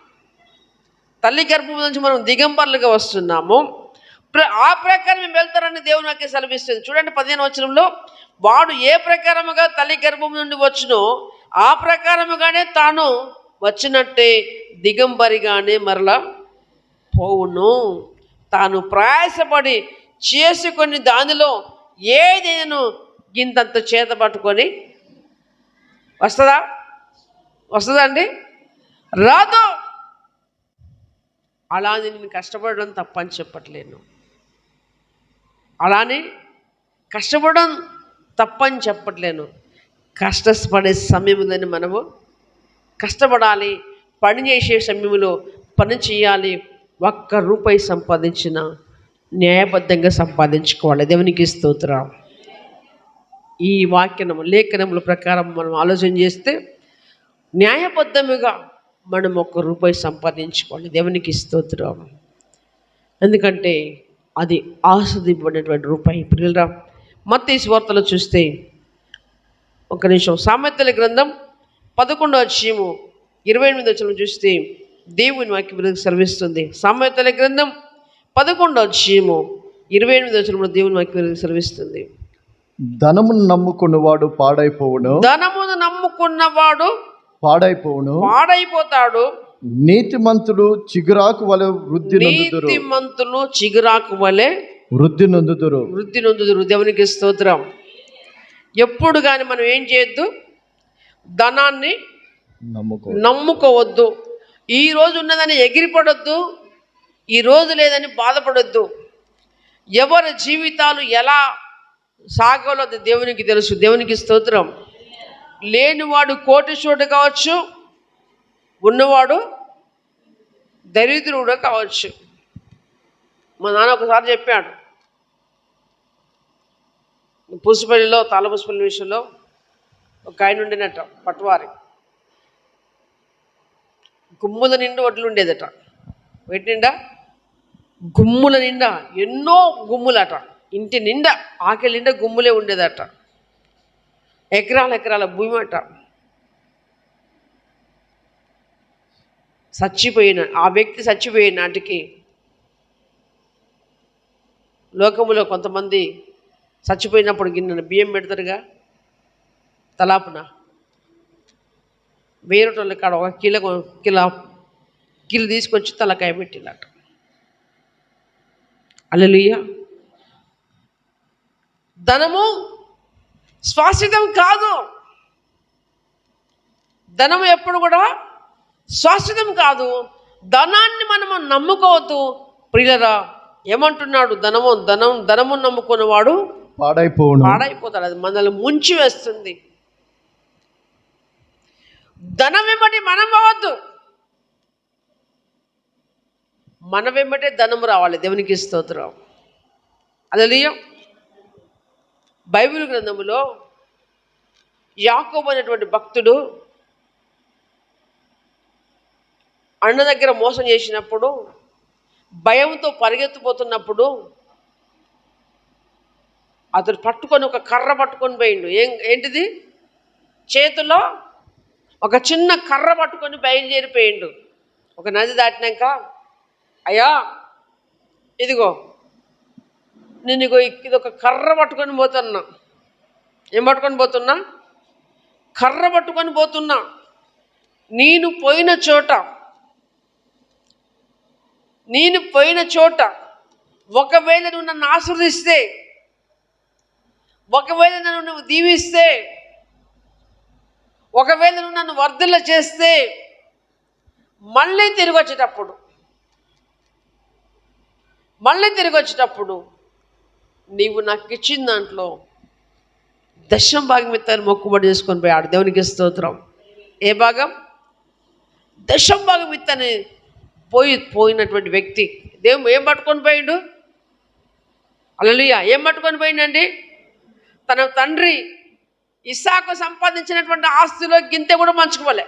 తల్లి గర్భం నుంచి మనం దిగంబరులుగా వస్తున్నాము. ఆ ప్రకారం మేము వెళ్తారని దేవుని వాక్యం సెలవిస్తుంది. చూడండి 15వ వచనంలో, వాడు ఏ ప్రకారముగా తల్లి గర్భం నుండి వచ్చునో ఆ ప్రకారముగానే తాను వచ్చినట్టే దిగంబరిగానే మరలా పోవును. తాను ప్రయాసపడి చేసుకొని దానిలో ఏదైనా గింతంత చేత పట్టుకొని వస్తుందా అండి? రాదు. అలానే నేను కష్టపడడం తప్పని చెప్పట్లేను. అలానే కష్టపడడం తప్పని చెప్పట్లేను. కష్టపడే సమయంలోనే మనము కష్టపడాలి. పని చేసే సమయంలో పని చేయాలి. ₹1 సంపాదించిన న్యాయబద్ధంగా సంపాదించుకోవాలి. దేవునికి స్తోత్రం. ఈ వాక్యము లేఖనముల ప్రకారం మనం ఆలోచన చేస్తే న్యాయబద్ధముగా మనం ₹1 సంపాదించుకోవాలి. దేవునికి స్తోత్రం. ఎందుకంటే అది ఆస్వాదింపబడినటువంటి రూపాయి. పిల్లరా, మత్తయి సువార్తలో చూస్తే ఒక నిమిషం, సామెతల గ్రంథం 11వ అధ్యాయము 28వ వచనం చూస్తే దేవుని వాక్యం సెలవిస్తుంది. సామెతల గ్రంథం 11వ అధ్యాయము 28వ వచనంలో దేవుని వాక్యం సెలవిస్తుంది. ధనమును నమ్ముకున్నవాడు పాడైపోవును. ధనమును నమ్ముకున్నవాడు పాడైపోతాడు. నీతిమంతులు చిగురాకు వలె వృద్ధి నొందుదురు. దేవునికి స్తోత్రం. ఎప్పుడు కానీ మనం ఏం చేయొద్దు? ధనాన్ని నమ్ముకోవద్దు. ఈ రోజు ఉన్నదని ఎగిరిపడొద్దు. ఈ రోజు లేదని బాధపడొద్దు. ఎవరి జీవితాలు ఎలా సాగాలో అది దేవునికి తెలుసు. దేవునికి స్తోత్రం. లేనివాడు కోటీశ్వరుడు కావచ్చు, ఉన్నవాడు దరిద్రుడు కావచ్చు. మా నాన్న ఒకసారి చెప్పాడు, పూసిపల్లిలో తాళపూసిపల్లి విషయంలో ఒక ఆయన ఉండేనట, పట్టువారి. గుమ్ముల నిండా వడ్లు ఉండేదట. వీటి నిండా గుమ్ముల నిండా ఎన్నో గుమ్ములట. ఇంటి నిండా ఆకలి నిండా గుమ్ములే ఉండేదట. ఎకరాల భూమి అట. ఆ వ్యక్తి చచ్చిపోయిన నాటికి లోకములో కొంతమంది చచ్చిపోయినప్పుడు గిన్నె బియ్యం పెడతారుగా తలాపున. వేరేటోళ్ళ కాడ 1 కిలో తీసుకొచ్చి తలకాయ పెట్టినట్టు. హల్లెలూయా. ధనము శాశ్వతం కాదు. ధనము ఎప్పుడు కూడా శాశ్వతం కాదు. ధనాన్ని మనము నమ్ముకోవద్దు. ప్రియులరా, ఏమంటున్నాడు? ధనము నమ్ముకున్నవాడు పాడైపోతాడు. అది మనల్ని ముంచి వేస్తుంది. ధనం వెంబడి మనం పోవద్దు, మన వెంబటే ధనం రావాలి. దేవునికి స్తోత్రం. హల్లెలూయా. బైబిల్ గ్రంథములో యాకోబు అనేటువంటి భక్తుడు అన్న దగ్గర మోసం చేసినప్పుడు, భయంతో పరిగెత్తిపోతున్నప్పుడు అతడు పట్టుకొని ఒక కర్ర పట్టుకొని పోయిండు. ఏంటిది? చేతిలో ఒక చిన్న కర్ర పట్టుకొని బయలుదేరిపోయిండు. ఒక నది దాటినాక, అయ్యా ఇదిగో నేను ఇది ఒక కర్ర పట్టుకొని పోతున్నా. ఏం పట్టుకొని పోతున్నా? కర్ర పట్టుకొని పోతున్నా. నేను పోయిన చోట ఒకవేళ నువ్వు నన్ను ఆశీర్వదిస్తే, ఒకవేళ నువ్వు దీవిస్తే, ఒకవేళ నువ్వు నన్ను వర్ధిల్ల చేస్తే, మళ్ళీ తిరిగి వచ్చేటప్పుడు నీవు నాకు ఇచ్చిన దాంట్లో దశమ భాగం ఇస్తాను మొక్కుబడి చేసుకొని పోయాడు. దేవునికి స్తోత్రం. ఏ భాగం? దశమ భాగం ఇత్తని పోయినటువంటి వ్యక్తి దేవుడు ఏం పట్టుకొని పోయిండు? హల్లెలూయా. ఏం పట్టుకొని పోయిండండి? తన తండ్రి ఇస్సాకు సంపాదించినటువంటి ఆస్తిలో గింతె కూడా పంచుకోలే.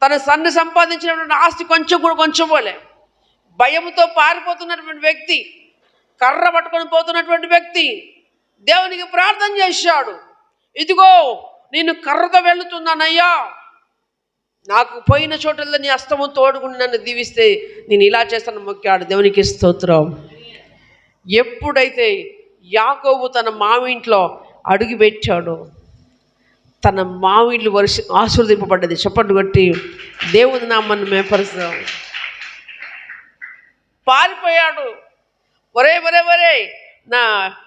తన సన్ను సంపాదించినటువంటి ఆస్తి కొంచెం పోలే. భయంతో పారిపోతున్నటువంటి వ్యక్తి, కర్ర పట్టుకొని పోతున్నటువంటి వ్యక్తి దేవునికి ప్రార్థన చేశాడు. ఇదిగో నేను కర్రతో వెళుతున్నానయ్యా, నాకు పోయిన చోటల్లో నీ హస్తము తోడుకుని నన్ను దీవిస్తే నేను ఇలా చేస్తాను మొక్కాడు. దేవునికి స్తోత్రం. ఎప్పుడైతే యాకోబు తన మావింట్లో అడుగు పెట్టాడో, తన మావిండ్లు ఆశీర్వదింపబడ్డది. చప్పట్లు కొట్టి దేవుని నామాన్ని మేపరుస్తాం. పారిపోయాడు. ఒరే నా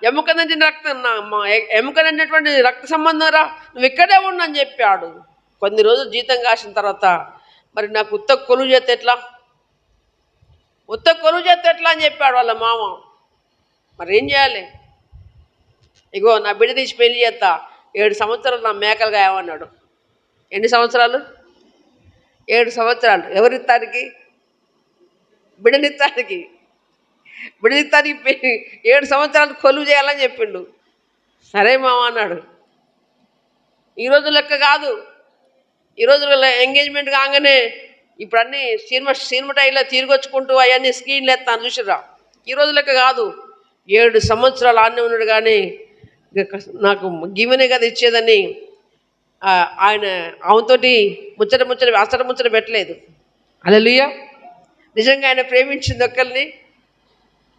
ఎముకనంటినటువంటి రక్త సంబంధం రా, నువ్వు ఇక్కడే ఉండని చెప్పాడు. కొన్ని రోజులు జీతం కాసిన తర్వాత, మరి నాకు ఉత్త కొలువు చేస్తే ఎట్లా అని చెప్పాడు వాళ్ళ మామ. మరి ఏం చేయాలి? ఇగో నా బిడ్డ తీసి పెళ్లి చేస్తా, 7 సంవత్సరాలు నా మేకలు కాయమన్నాడు. ఎన్ని సంవత్సరాలు? 7 సంవత్సరాలు. ఎవరిస్తానికి? బిడ్డనిస్తానికి 7 సంవత్సరాలు కొలువు చేయాలని చెప్పిండు. సరే మామ అన్నాడు. ఈ రోజు లెక్క కాదు. ఈ రోజుల్లో ఎంగేజ్మెంట్ కాగానే ఇప్పుడు అన్నీ సినిమా టైల్లో తిరిగొచ్చుకుంటూ అవన్నీ స్క్రీన్లు ఎత్తాను చూసిరా. ఈ రోజు లెక్క కాదు. 7 సంవత్సరాలు ఆన్నే ఉన్నాడు. కానీ నాకు కదా ఇచ్చేదని ఆయన ఆమెతోటి ముచ్చట పెట్టలేదు. హల్లెలూయా. నిజంగా ఆయన ప్రేమించింది ఒకరిని,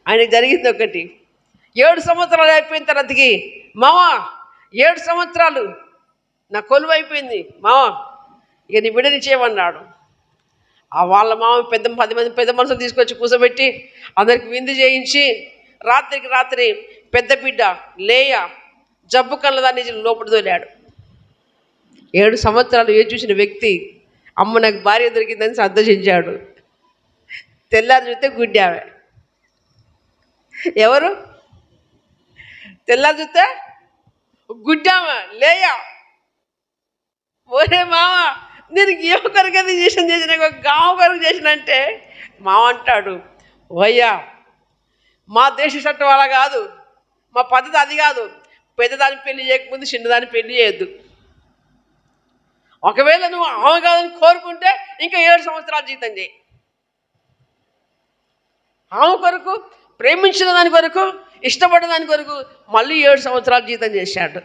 ఆయనకు జరిగింది ఒకటి. 7 సంవత్సరాలు అయిపోయిన తర్వాతకి, మావా 7 సంవత్సరాలు నా కొలువు అయిపోయింది మావా, ఇక నీ బిడ్డని చేయమన్నాడు. వాళ్ళ మామ 10 మంది పెద్ద మనుషులు తీసుకొచ్చి కూర్చోబెట్టి అందరికి విందు చేయించి రాత్రికి రాత్రి పెద్ద బిడ్డ లేయ జబ్బు కళ్ళదాన్ని లోపల తోలాడు. 7 సంవత్సరాలు చూసిన వ్యక్తి అమ్మ నాకు భార్య దొరికిందని సంతోషించాడు. తెల్లారి చూస్తే గుడ్డామె. ఎవరు? తెల్లారి చూస్తే గుడ్డామె లేయ. ఓరే మామ, నేను ఏ కొరకు చేసిన గావ కొరకు చేసిన అంటే మామ అంటాడు, ఓయ్యా మా దేశ చట్టం అలా కాదు, మా పద్ధతి అది కాదు. పెద్దదాన్ని పెళ్లి చేయకముందు చిన్నదాన్ని పెళ్లి చేయొద్దు. ఒకవేళ నువ్వు ఆమె కాదని కోరుకుంటే ఇంకా 7 సంవత్సరాలు జీతం చేయి. ఆమె కొరకు, ప్రేమించిన దాని కొరకు, ఇష్టపడ్డ దాని కొరకు మళ్ళీ 7 సంవత్సరాలు జీతం చేశాడు.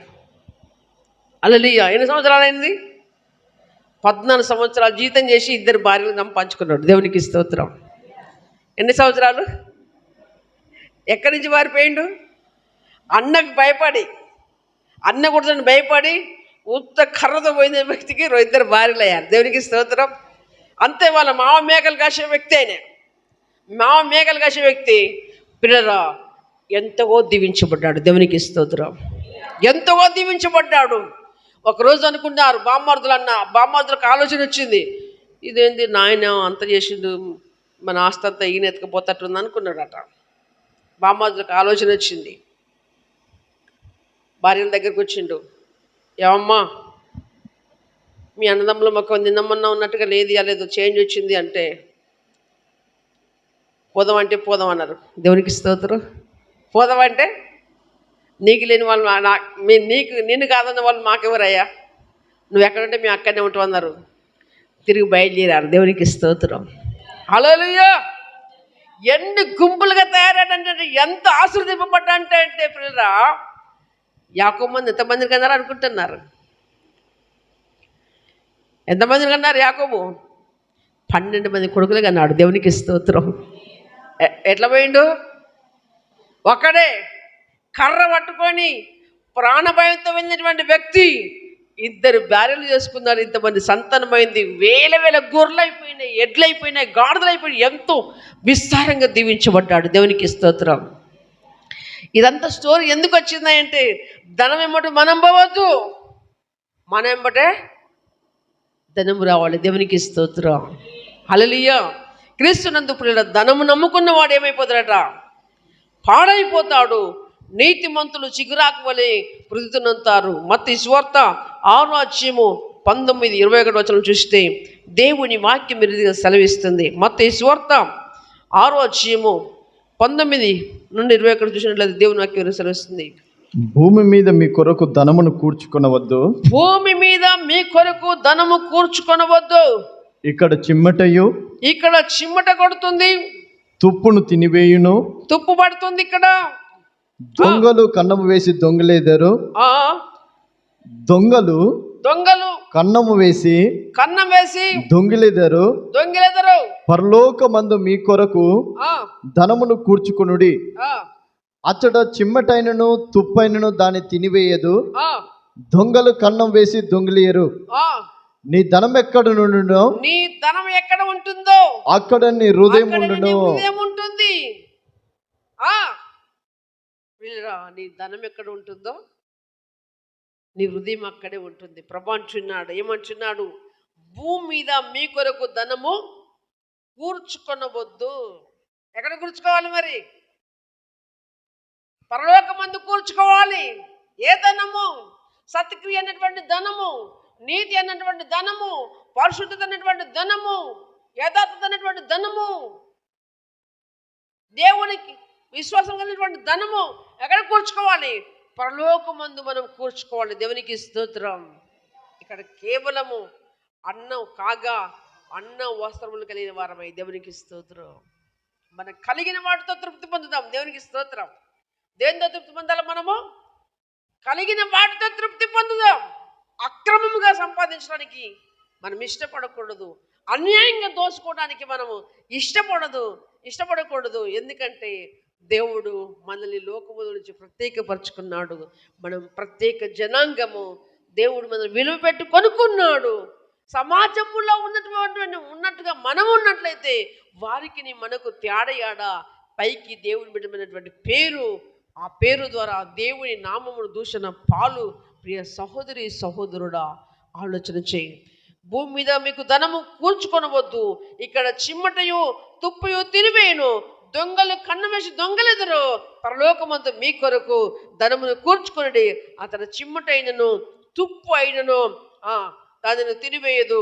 హల్లెలూయా. ఎన్ని సంవత్సరాలు అయింది? 14 సంవత్సరాలు జీతం చేసి 2 భార్యలను పంచుకున్నాడు. దేవునికి స్తోత్రం. ఎన్ని సంవత్సరాలు? ఎక్కడి నుంచి మారిపోయిండు? అన్నకు భయపడి, అన్న కొడుతున్న భయపడి ఉత్త కర్రతో పోయిన వ్యక్తికి 2 భార్యలు అయ్యారు. దేవునికి స్తోత్రం. అంతే. వాళ్ళ మామ మేకలు కాసే వ్యక్తి అయినా, మామ మేకలు కాసే వ్యక్తి పిల్లరా ఎంతగో దీవించబడ్డాడు. దేవునికి స్తోత్రం. ఎంతగో దీవించబడ్డాడు. ఒకరోజు అనుకున్నారు బామ్మర్దులకు ఆలోచన వచ్చింది, ఇదేంది నాయన అంత చేసిండు, మన ఆస్తి అంతా ఈయన ఎత్తుకుపోతట్టుంది అనుకున్నాడట. బామ్మాదులకు ఆలోచన వచ్చింది. భార్యల దగ్గరికి వచ్చిండు, ఏమమ్మా మీ అన్నదమ్ముల మొక్క నిన్నమన్నా ఉన్నట్టుగా లేదు లేదు చేంజ్ వచ్చింది అంటే, పోదామంటే పోదాం అన్నారు. దేవునికి స్తోత్రం. పోదామంటే నీకు లేని వాళ్ళు నిన్ను కాదన్న వాళ్ళు మాకెవరయ్యా, నువ్వు ఎక్కడుంటే మేము అక్కడనే ఉంటావు అన్నారు. తిరిగి బయలుదేరారు. దేవునికి స్తోత్రం. హల్లెలూయా. ఎన్ని గుంపులుగా తయారాడంటే, ఎంత ఆశీర్వదింపబడ్డా అంటే పిల్లరా, యాకోబు మంది ఎంతమందిని కన్నారు అనుకుంటున్నారు? ఎంతమందిని కన్నారు యాకోబు? 12 మంది కొడుకులు కన్నాడు. దేవునికి స్తోత్రం. ఎట్లా పోయిండు? ఒకడే కర్ర పట్టుకొని ప్రాణభయంతో వెళ్ళినటువంటి వ్యక్తి 2 భార్యలు చేసుకున్నారు. ఇంతమంది సంతానమైంది. వేల వేల గొర్రెలు అయిపోయినాయి, ఎడ్లు అయిపోయినాయి, గాడిదలు అయిపోయినాయి. ఎంతో విస్తారంగా దీవించబడ్డాడు. దేవునికి స్తోత్రం. ఇదంతా స్టోరీ ఎందుకు వచ్చిందంటే, ధనం ఏమంటే మనం పోవద్దు, మన ఏమంటే ధనము రావాలి. దేవునికి స్తోత్రం. హల్లెలూయా. క్రీస్తునందు ప్రియుల ధనము నమ్ముకున్న వాడు ఏమైపోతాడట? పాడైపోతాడు. నీతిమంతులు చిగురాకు వలె వృద్ధినంతారు. మత్తయి సువార్త 6:19-21 చూస్తే దేవుని వాక్యం ఇదిగా సెలవిస్తుంది. మత్తయి సువార్త 6:19-21 చూసినట్లయితే దేవుని వాక్యం సెలవిస్తుంది. భూమి మీద మీ కొరకు ధనమును కూర్చుకొనవద్దు. భూమి మీద మీ కొరకు ధనము కూర్చుకొనవద్దు. ఇక్కడ చిమ్మట కొడుతుంది, తుప్పును తినివేయును, తుప్పు పడుతుంది. ఇక్కడ దొంగలు కన్నము వేసి దొంగలేదరు. దొంగలు కన్నము వేసి దొంగిలేదరు. పరలోకమందు మీ కొరకు ధనమును కూర్చుకొనుడి. అచ్చట చిమ్మటైనను తుప్పైనను దాన్ని తినివేయదు. దొంగలు కన్నం వేసి దొంగిలేయరు. నీ ధనం ఎక్కడ నుండునో, నీ ధనం ఎక్కడ ఉంటుందో అక్కడ నీ హృదయం ఉండును. ఉంటుంది. నీ ధనం ఎక్కడ ఉంటుందో నీ హృదయం అక్కడే ఉంటుంది. ప్రభు అంటున్నాడు, ఏమంటున్నాడు? భూమి మీద మీ కొరకు ధనము కూర్చుకొనవద్దు. ఎక్కడ కూర్చుకోవాలి మరి? పరలోకమందు కూర్చుకోవాలి. ఏ ధనము? సత్క్రియ అన్నటువంటి ధనము, నీతి అన్నటువంటి ధనము, పరిశుద్ధత అన్నటువంటి ధనము, యథార్థత అన్నటువంటి ధనము, దేవునికి విశ్వాసం కలిగినటువంటి ధనము ఎక్కడ కూర్చుకోవాలి? పరలోకమందు మనం కూర్చుకోవాలి. దేవునికి స్తోత్రం. ఇక్కడ కేవలము అన్నం కాగా అన్న వస్త్రములు కలిగిన వారమై దేవునికి స్తోత్రం. మనకు కలిగిన వాటితో తృప్తి పొందుదాం. దేవునికి స్తోత్రం. దేనితో తృప్తి పొందాలి? మనము కలిగిన వాటితో తృప్తి పొందుదాం. అక్రమముగా సంపాదించడానికి మనం ఇష్టపడకూడదు. అన్యాయంగా దోచుకోవడానికి మనము ఇష్టపడకూడదు. ఎందుకంటే దేవుడు మనల్ని లోకము నుంచి ప్రత్యేకపరుచుకున్నాడు. మనం ప్రత్యేక జనాంగము. దేవుడు మనల్ని విలువ పెట్టి కొనుక్కున్నాడు. సమాజంలో ఉన్నట్టుగా మనం ఉన్నట్లయితే వారికి మనకు తేడయాడా పైకి దేవుని బిడ్డమైనటువంటి పేరు, ఆ పేరు ద్వారా దేవుని నామమును దూషణ పాలు. ప్రియ సహోదరి సహోదరుడా, ఆలోచన చేయి. భూమి మీద మీకు ధనము కూర్చుకొనవద్దు. ఇక్కడ చిమ్మటయు తుప్పయు తినివేయును. దొంగలు కన్నమేసి దొంగలెదరు. పరలోకమందు మీ కొరకు ధనమును కూర్చుకొనడి. అతను చిమ్మటైనను తుప్పు అయినను దానిని తినివేయదు.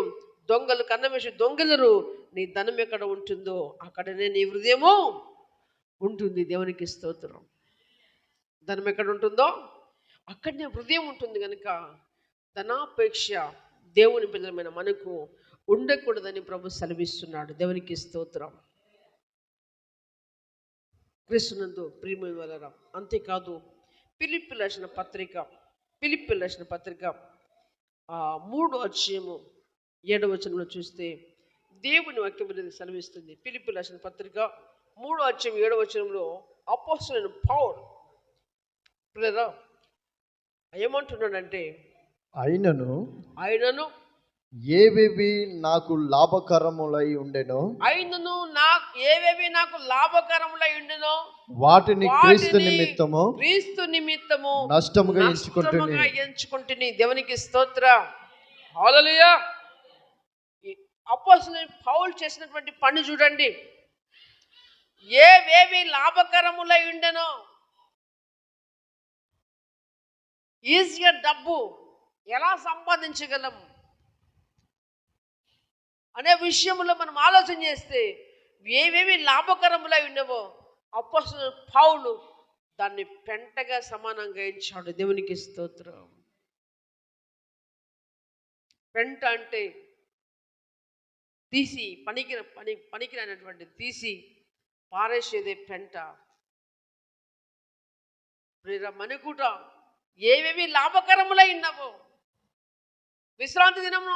దొంగలు కన్నమేసి దొంగలరు. నీ ధనం ఎక్కడ ఉంటుందో అక్కడనే నీ హృదయము ఉంటుంది. దేవునికి స్తోత్రం. ధనం ఎక్కడ ఉంటుందో అక్కడనే హృదయం ఉంటుంది. కనుక ధనాపేక్ష దేవుని పిల్లలమైన మనకు ఉండకూడదని ప్రభు సెలవిస్తున్నాడు. దేవునికి స్తోత్రం. క్రీస్తునందు ప్రియమైన వారలారా, అంతేకాదు ఫిలిప్పీయులకు రాసిన పత్రిక 3:7 చూస్తే దేవుని వాక్యం సెలవిస్తుంది. ఫిలిప్పీయులకు రాసిన పత్రిక 3:7 అపోస్తలుడైన పౌలు ఏమంటున్నాడంటే, ఆయనను ఏవేవి నాకు లాభకరములై ఉండెనో వాటిని క్రీస్తు నిమిత్తము నష్టముగా ఎంచుకుంటుని. దేవునికి స్తోత్రం. హల్లెలూయా. అపోస్తలుడైన పౌలు చేసినటువంటి పని చూడండి. ఏవేవి లాభకరములై ఉండెనో, ఈజీగా డబ్బు ఎలా సంపాదించగలం అనే విషయంలో మనం ఆలోచన చేస్తే ఏవేవి లాభకరములై ఉండవో అపోస్తలుడు పౌలు దాన్ని పెంటగా సమానంగా ఎంచాడు. దేవునికి స్తోత్రం. పెంట అంటే తీసి పనికిరానటువంటి తీసి పారేసేదే పెంట. మనుకుట ఏవేవి లాభకరములై ఉన్నావో, విశ్రాంతి దినము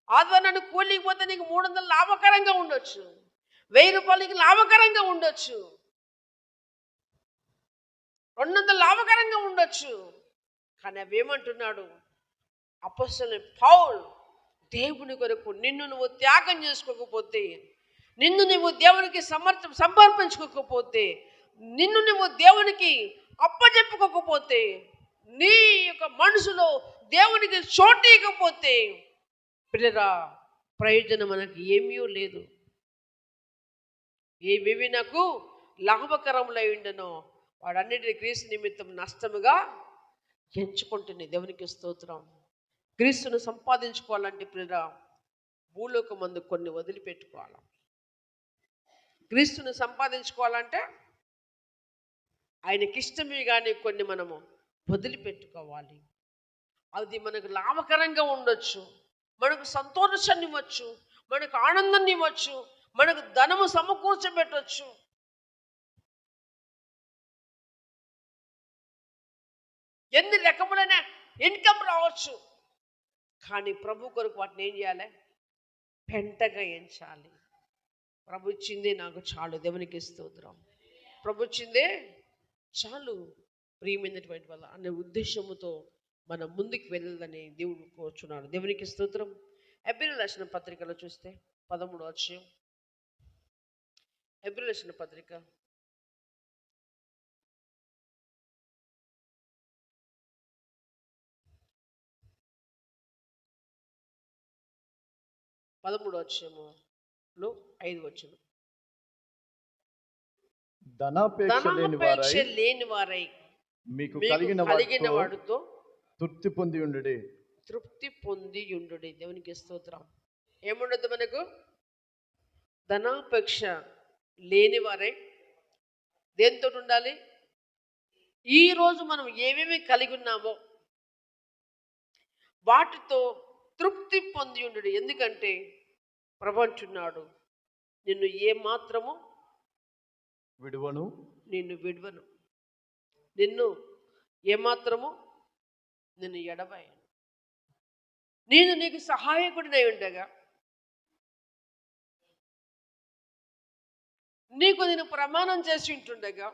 ఆదివారాన్ని కూలికి పోతే నీకు 300 లాభకరంగా ఉండొచ్చు, 1000 రూపాయలకి లాభకరంగా ఉండొచ్చు, 200 లాభకరంగా ఉండొచ్చు. కానీ అవేమంటున్నాడు అపోస్తలుడు పౌలు, దేవుని కొరకు నిన్ను నువ్వు త్యాగం చేసుకోకపోతే, నిన్ను నువ్వు దేవునికి సమర్పించుకోకపోతే, నిన్ను నువ్వు దేవునికి అప్పచెప్పుకోకపోతే, నీ యొక్క మనసులో దేవునికి చోటు ఇవ్వకపోతే పిల్లరా ప్రయోజనం మనకు ఏమీ లేదు. ఏవేవి నాకు లాభకరములై ఉండెనో వాడన్నిటిని క్రీస్తు నిమిత్తం నష్టముగా ఎంచుకుంటుంది. దేవునికి స్తోత్రం. క్రీస్తును సంపాదించుకోవాలంటే పిల్లరా భూలోకమందు కొన్ని వదిలిపెట్టుకోవాలి. క్రీస్తును సంపాదించుకోవాలంటే ఆయనకిష్టమే కానీ కొన్ని మనము వదిలిపెట్టుకోవాలి. అది మనకు లాభకరంగా ఉండొచ్చు, మనకు సంతోషాన్ని ఇవ్వచ్చు, మనకు ఆనందాన్ని ఇవ్వచ్చు, మనకు ధనము సమకూర్చబెట్టవచ్చు. ఎన్ని రకములైన ఇన్కమ్ రావచ్చు. కానీ ప్రభు కొరకు వాటిని ఏం చేయాలి? పెంటగా ఎంచాలి. ప్రభు ఇచ్చిందే నాకు చాలు. దేవునికి స్తోత్రం. ప్రభు ఇచ్చిందే చాలు ప్రియమైనటువంటి వల్ల అనే ఉద్దేశముతో మనం ముందుకు వెళ్ళాలని దేవుడు కోరుచున్నాడు. దేవునికి స్తోత్రం. హెబ్రీయులకు రాసిన పత్రికలో చూస్తే 13వ అధ్యాయం, హెబ్రీయులకు రాసిన పత్రిక 13వ అధ్యాయంలో 5వ వచనం. ధనాపేక్ష లేని వారై మీకు కలిగిన వాడితో తృప్తి పొంది ఉండు. దేవునికి స్తోత్రం. ఏముండదు మనకు? ధనాపేక్ష లేని వారై దేంతో ఉండాలి? ఈరోజు మనం ఏమేమి కలిగి ఉన్నామో వాటితో తృప్తి పొంది ఉండు. ఎందుకంటే ప్రభు అంటున్నాడు, నిన్ను ఏమాత్రము విడువను, నిన్ను ఏమాత్రము నిన్ను ఎడబాయను. నేను నీకు సహాయకుడినై ఉండగా, నీకు నేను ప్రమాణం చేసి ఉంటుండగా,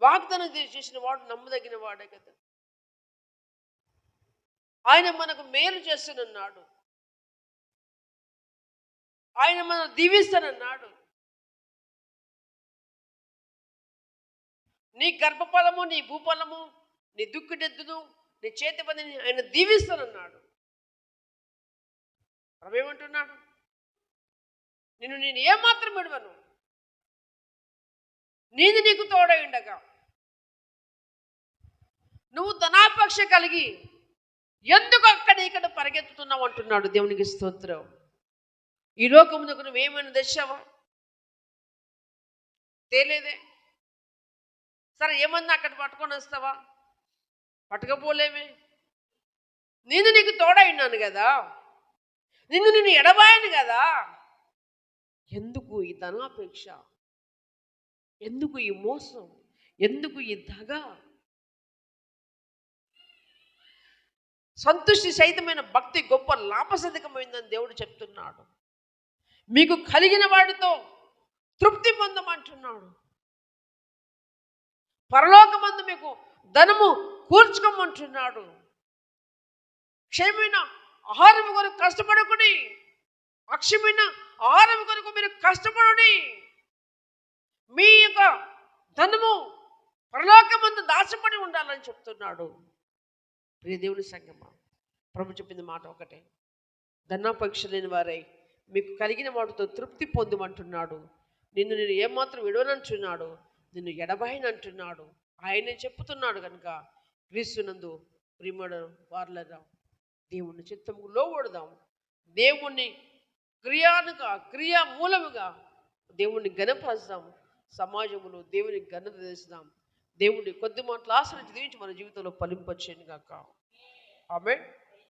వాగ్దానం చేసిన వాడు నమ్మదగిన వాడే కదా. ఆయన మనకు మేలు చేస్తానన్నాడు, ఆయన మనం దీవిస్తానన్నాడు. నీ గర్భఫలము, నీ భూఫలము, నీ దుక్కుడెద్దును, నీ చేతి పనిని ఆయన దీవిస్తానన్నాడు. ప్రభు ఏమంటున్నాడు? నేను ఏమాత్రం విడవను, నీది నీకు తోడై ఉండగా. నువ్వు ధనాపేక్ష కలిగి ఎందుకు ఇక్కడ పరిగెత్తుతున్నావు అంటున్నాడు. దేవునికి స్తోత్రం. ఈ లోకమునకు నువ్వేమైనా తెచ్చావా? తేలేదే. సరే ఏమన్నా అక్కడ పట్టుకొని వస్తావా? పట్టుకపోలేమే. నేను నీకు తోడైనాను కదా, నిన్ను ఎడబాయను కదా. ఎందుకు ఈ ధనాపేక్ష? ఎందుకు ఈ మోసం? ఎందుకు ఈ దగ? సంతుష్టి సహితమైన భక్తి గొప్ప లాభసాధకమైందని దేవుడు చెప్తున్నాడు. మీకు కలిగిన వాడితో తృప్తి పొందమంటున్నాడు. పరలోకమందు మీకు ధనము కూర్చుకోమంటున్నాడు. క్షయమైన ఆహారం కొరకు కష్టపడకుడి, అక్షయమైన ఆహారం కొరకు మీరు కష్టపడుడి. మీ యొక్క ధనము పరలోకమందు దాచబడి ఉండాలని చెప్తున్నాడు. ప్రియ దేవుని సంగమా, ప్రభు చెప్పింది మాట ఒకటే, ధనాపేక్ష లేని వారై మీకు కలిగిన వాటితో తృప్తి పొందమంటున్నాడు. నిన్ను నేను ఏమాత్రం విడవనంటున్నాడు, నిన్ను ఎడబాయనంటున్నాడు. ఆయనే చెప్పుతున్నాడు కనుక క్రీస్తునందు ప్రియమైన వారలారా, దేవుని చిత్తముకు లోబడదాం. దేవుణ్ణి క్రియా మూలముగా దేవుణ్ణి ఘనపరుస్తాం. సమాజంలో దేవుని ఘనత చేస్తాం. దేవుని కొద్ది మాటలు ఆశ్రయించి దీవించి మన జీవితంలో ఫలింపచేయను గాక. ఆమేన్.